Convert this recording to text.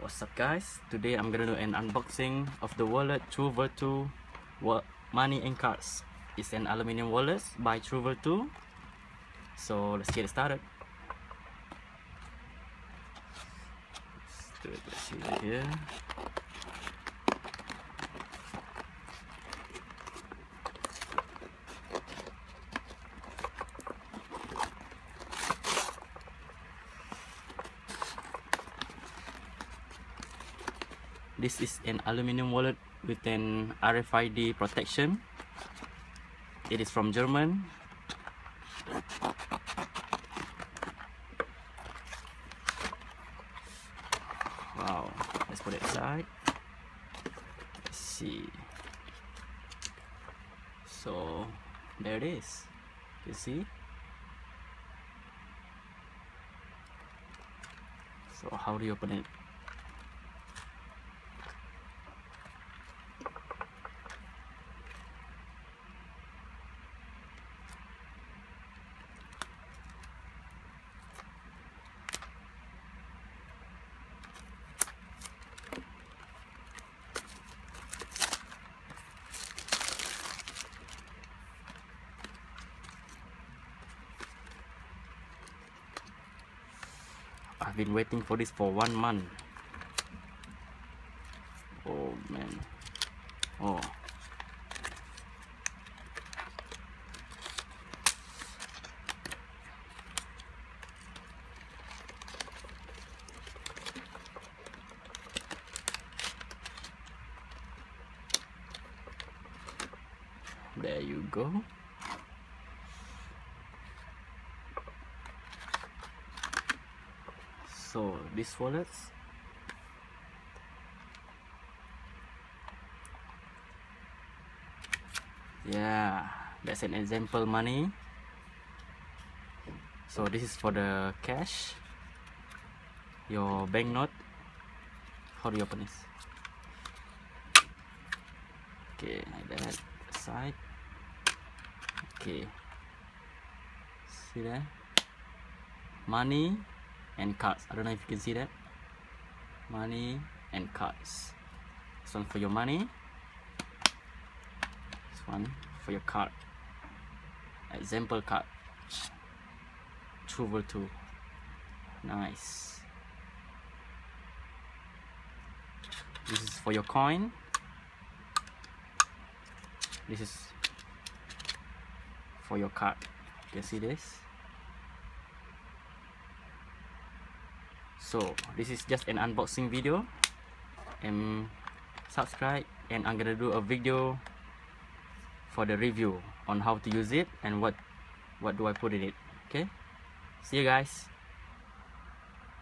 What's up guys, today I'm gonna do an unboxing of the wallet TRU VIRTU money and cards. It's an aluminum wallet by TRU VIRTU. So let's get started. Let's see it here. This is an aluminum wallet with an RFID protection. It is from German. Wow, let's put it aside. Let's see. So there it is. You see? So how do you open it? I've been waiting for this for 1 month. Oh man. Oh. There you go. So this wallet, yeah, that's an example money. So this is for the cash, your banknote. How do you open this? Okay, like that, side. Okay, see that? Money and cards. I don't know if you can see that. Money and cards. This one for your money. This one for your card. Example card. TRU VIRTU. Nice. This is for your coin. This is for your card. You can see this. So this is just an unboxing video, and subscribe, and I'm gonna do a video for the review on how to use it and what do I put in it. Okay, see you guys.